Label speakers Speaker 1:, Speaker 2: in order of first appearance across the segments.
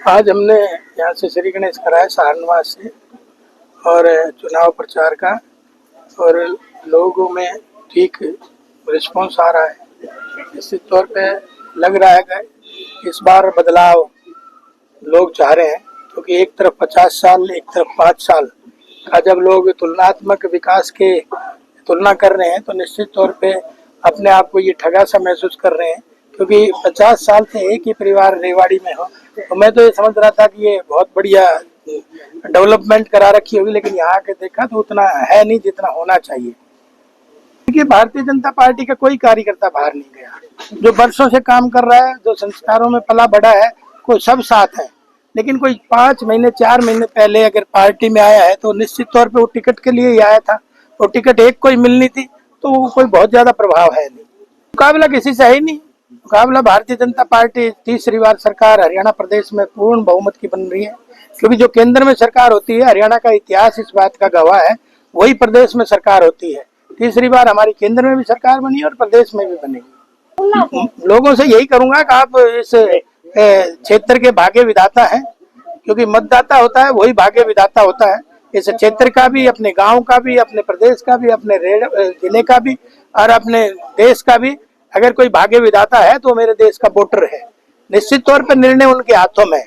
Speaker 1: आज हमने यहाँ से श्री गणेश कराया सहारनवास से और चुनाव प्रचार का, और लोगों में ठीक रिस्पांस आ रहा है। निश्चित तौर पे लग रहा है कि इस बार बदलाव लोग चाह रहे हैं, क्योंकि एक तरफ 50 साल एक तरफ 5 साल का जब लोग तुलनात्मक विकास के तुलना कर रहे हैं तो निश्चित तौर पे अपने आप को ये ठगा सा महसूस कर रहे हैं, क्योंकि 50 साल से एक ही परिवार रेवाड़ी में हो। तो मैं तो ये समझ रहा था कि ये बहुत बढ़िया डेवलपमेंट करा रखी होगी, लेकिन यहाँ आके देखा तो उतना है नहीं जितना होना चाहिए। देखिए, भारतीय जनता पार्टी का कोई कार्यकर्ता बाहर नहीं गया। जो वर्षों से काम कर रहा है, जो संस्कारों में पला बढ़ा है, कोई सब साथ है। लेकिन कोई 5 महीने 4 महीने पहले अगर पार्टी में आया है तो निश्चित तौर पे वो टिकट के लिए ही आया था, और टिकट एक कोई मिलनी थी, तो वो कोई बहुत ज्यादा प्रभाव है नहीं। मुकाबला किसी से है नहीं। मुकाबला भारतीय जनता पार्टी तीसरी बार सरकार हरियाणा प्रदेश में पूर्ण बहुमत की बन रही है, क्योंकि जो केंद्र में सरकार होती है, हरियाणा का इतिहास इस बात का गवाह है, वही प्रदेश में सरकार होती है। तीसरी बार हमारी केंद्र में भी सरकार बनी और प्रदेश में भी बनेगी। लोगों से यही करूंगा कि आप इस क्षेत्र के भाग्य विधाता हैं, क्योंकि मतदाता होता है वही भाग्य विधाता होता है। इस क्षेत्र का भी, अपने गांव का भी, अपने प्रदेश का भी, अपने जिले का भी और अपने देश का भी अगर कोई भाग्य विधाता है तो मेरे देश का वोटर है। निश्चित तौर पर निर्णय उनके हाथों में है।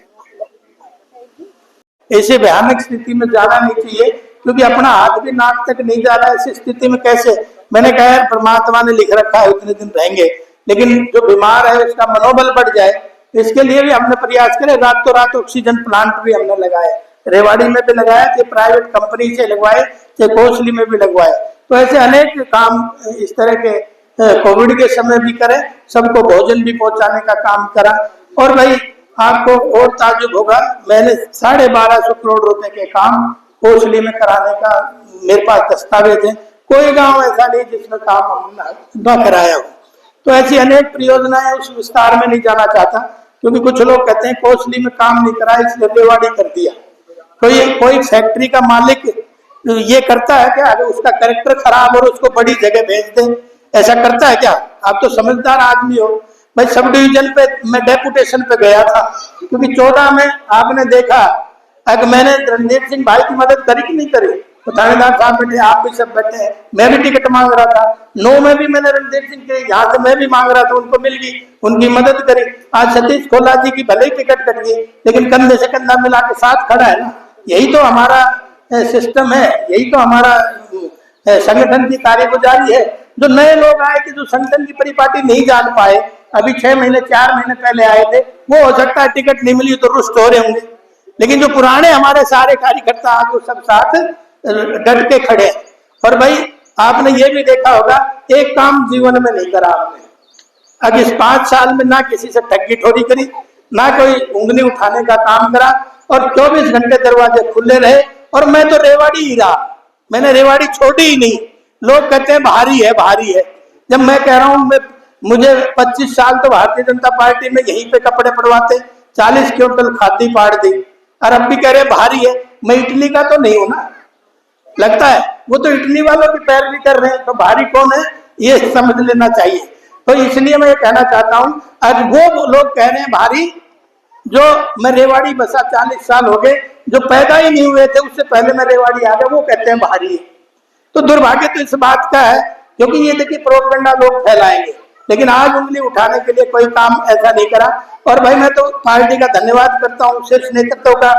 Speaker 1: ऐसे भयानक स्थिति में जाना नहीं चाहिए, क्योंकि अपना हाथ भी नाक तक नहीं जा रहा है। ऐसी स्थिति में कैसे? मैंने कहा यार, परमात्मा ने लिख रखा है उतने दिन रहेंगे, लेकिन जो बीमार है उसका मनोबल बढ़ जाए, इसके लिए भी हमने प्रयास करे। रातों रात ऑक्सीजन प्लांट भी हमने लगाए, रेवाड़ी में भी लगाया, चाहे प्राइवेट कंपनी से लगवाए, चाहे कोसली में भी लगवाए। तो ऐसे अनेक काम इस तरह के कोविड के समय भी करे, सबको भोजन भी पहुंचाने का काम करा। और भाई आपको और ताजुब होगा, मैंने 1250 करोड़ रुपए के काम कोसली में कराने का मेरे पास दस्तावेज है। कोई गांव ऐसा नहीं जिसमें काम हमने न कराया हो। तो ऐसी अनेक परियोजनाएं, उस विस्तार में नहीं जाना चाहता, क्योंकि कुछ लोग कहते हैं कोसली में काम नहीं करा इसलिए रेवाड़ी कर दिया। कोई फैक्ट्री का मालिक ये करता है क्या? अगर उसका कैरेक्टर खराब और उसको बड़ी जगह भेज दे, ऐसा करता है क्या? आप तो समझदार आदमी हो भाई। सब डिवीजन पे मैं डेपुटेशन पे गया था, क्योंकि 14 में आपने देखा, अगर मैंने रणदीप सिंह भाई की मदद करी कि नहीं करी? तो थानेदार साहब बैठे, आप भी सब बैठे हैं, मैं भी टिकट मांग रहा था। 9 में भी मैंने रणदीप सिंह के यहाँ से मैं भी मांग रहा था, उनको मिल गई, उनकी मदद करी। आज सतीश खोला जी की भले ही टिकट कट गई, लेकिन कंधे से कंधा मिला के साथ खड़ा है ना। यही तो हमारा सिस्टम है, यही तो हमारा संगठन की कार्यगुजारी है। जो नए लोग आए थे, जो संगठन की परिपाटी नहीं जान पाए, अभी 6 महीने 4 महीने पहले आए थे, वो हो सकता है टिकट नहीं मिली तो रुष्ट हो रहे होंगे। लेकिन जो पुराने हमारे सारे कार्यकर्ता आज वो सब साथ डट के खड़े हैं। और भाई आपने ये भी देखा होगा, एक काम जीवन में नहीं करा आपने। अब इस 5 साल में ना किसी से ठगी ठोरी करी, ना कोई उंगली उठाने का काम करा, और 24 घंटे दरवाजे खुले रहे। और मैं तो रेवाड़ी ही रहा, मैंने रेवाड़ी छोड़ी ही नहीं। लोग कहते हैं भारी है भारी है, जब मैं कह रहा हूं मुझे 25 साल तो भारतीय जनता पार्टी में यहीं पे कपड़े पड़वाते, 40 क्विंटल खादी पाड़ दी, और अब भी कह रहे भारी है। मैं इटली का तो नहीं हूं ना, लगता है वो तो इटली वालों की पैरवी कर रहे हैं, तो भारी कौन है ये समझ लेना चाहिए। तो इसलिए मैं ये कहना चाहता हूं, आज वो लोग कह रहे हैं भारी, जो मैं रेवाड़ी बसा 40 साल हो गए, जो पैदा ही नहीं हुए थे उससे पहले मैं रेवाड़ी आ गया, वो कहते हैं भारी है। तो दुर्भाग्य तो इस बात का है, क्योंकि ये देखिए प्रोपेगेंडा लोग फैलाएंगे, लेकिन आज उंगली उठाने के लिए कोई काम ऐसा नहीं करा। और भाई मैं तो पार्टी का धन्यवाद करता हूँ, शीर्ष नेतृत्व का,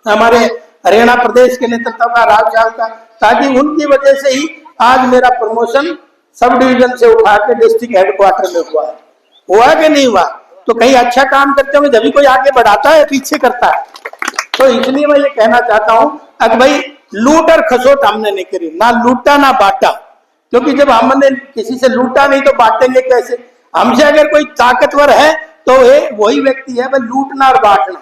Speaker 1: हमारे हरियाणा प्रदेश के नेतृत्व का, राज्य साहब का, ताकि उनकी वजह से ही आज मेरा प्रमोशन सब डिवीजन से उठा के डिस्ट्रिक्ट हेडक्वार्टर में हुआ है। हुआ कि नहीं हुआ? तो कहीं अच्छा काम करते होंगे जब कोई आगे बढ़ाता है, पीछे करता है। तो इसलिए मैं ये कहना चाहता हूँ, अगर भाई लूट और खसोट हमने नहीं करी, ना लूटा ना बांटा, क्योंकि जब हमने किसी से लूटा नहीं तो बांटेंगे कैसे? हमसे अगर कोई ताकतवर है तो वही व्यक्ति है भाई लूटना और बांटना।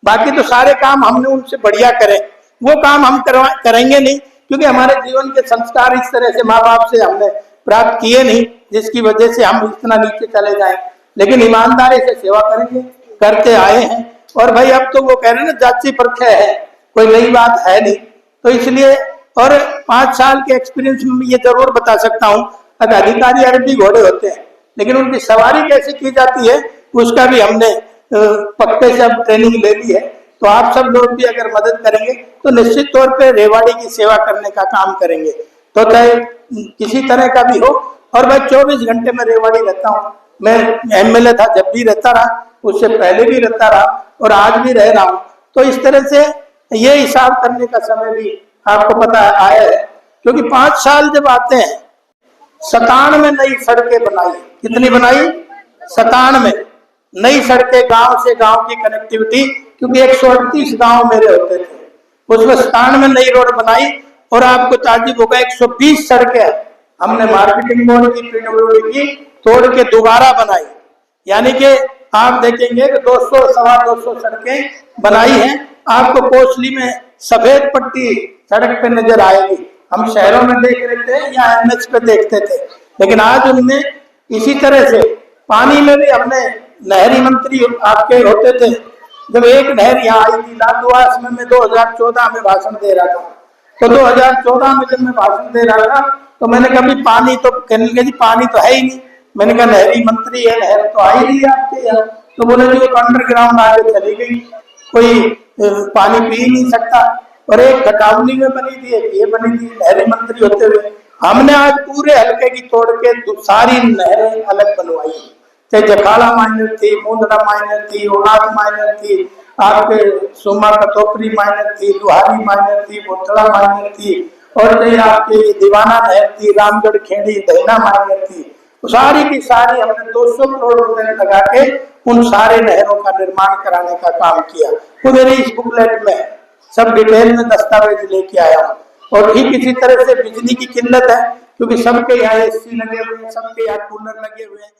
Speaker 1: बाकी तो सारे काम हमने उनसे बढ़िया करे, वो काम हम करेंगे नहीं, क्योंकि हमारे जीवन के संस्कार इस तरह से माँ बाप से हमने प्राप्त किए नहीं, जिसकी वजह से हम इतना नीचे चले जाए। लेकिन ईमानदारी से सेवा करेंगे, करते आए हैं। और भाई अब तो वो कह रहे हैं ना, जाति परखे है, कोई नई बात है नहीं। तो इसलिए, और 5 साल के एक्सपीरियंस में ये जरूर बता सकता हूँ, अगर अधिकारी अरबी घोड़े होते हैं, लेकिन उनकी सवारी कैसे की जाती है उसका भी हमने पक्के से अब ट्रेनिंग ले ली है, तो आप सब लोग भी अगर मदद करेंगे तो निश्चित तौर पे रेवाड़ी की सेवा करने का काम करेंगे। तो चाहे किसी तरह का भी हो, और मैं 24 घंटे में रेवाड़ी रहता हूँ। मैं एमएलए था जब भी रहता रहा, उससे पहले भी रहता रहा और आज भी रह रहा हूँ। तो इस तरह से ये हिसाब करने का समय भी आपको पता आया है, क्योंकि 5 साल जब आते हैं 97 नई सड़कें बनाई। कितनी बनाई? 97 नई सड़कें, गांव से गांव की कनेक्टिविटी, क्योंकि 138 गांव मेरे होते थे, उसमें 97 नई रोड बनाई। और आपको ताज्जुब होगा 120 सड़कें हमने मार्केटिंग बोर्ड की, पीडब्ल्यूडी की तोड़ के दोबारा बनाई। यानी कि आप देखेंगे कि 200 सवा 200 सड़कें बनाई हैं। आपको कोसली में सफेद पट्टी सड़क पे नजर आएगी, हम शहरों में देख रहे थे या एनएच पे देखते थे, लेकिन आज उनमें इसी तरह से पानी में भी हमने, नहरी मंत्री आपके होते थे, जब एक नहर यहाँ आई थी लालदुआस में, मैं 2014 में भाषण दे रहा था। तो 2014 में जब मैं भाषण दे रहा था तो मैंने कभी पानी, तो कहने लगे जी पानी तो है ही नहीं। मैंने कहा नहरी मंत्री है, नहर तो आई नहीं आपके यहाँ। तो बोले जी वो तो अंडरग्राउंड आगे चली गई, कोई पानी पी ही नहीं सकता। और एक खटावनी में बनी थी, एक ये बनी थी, नहरी मंत्री होते हुए हमने आज पूरे हल्के की तोड़ के सारी नहरें अलग बनवाई। चाहे जखाड़ा माइनर थी, मुंदरा माइनर थी, ओनाद माइनर थी, आपके सोमा कटोपरी माइनर थी, लुहारी माइनर थी, बोतला माइनर थी, और चाहे आपकी दीवाना नहर थी, रामगढ़ खेड़ी दहना माइनर थी। तो सारी की सारी हमने 200 करोड़ रुपए लगा के उन सारे नहरों का निर्माण कराने का काम किया। तो मेरी इस बुकलेट में सब डिटेल में दस्तावेज लेके आया हूँ। और ठीक इसी तरह से बिजली की किल्लत है, क्योंकि सबके यहाँ एसी लगे हुए हैं, सबके यहाँ कूलर लगे हुए हैं।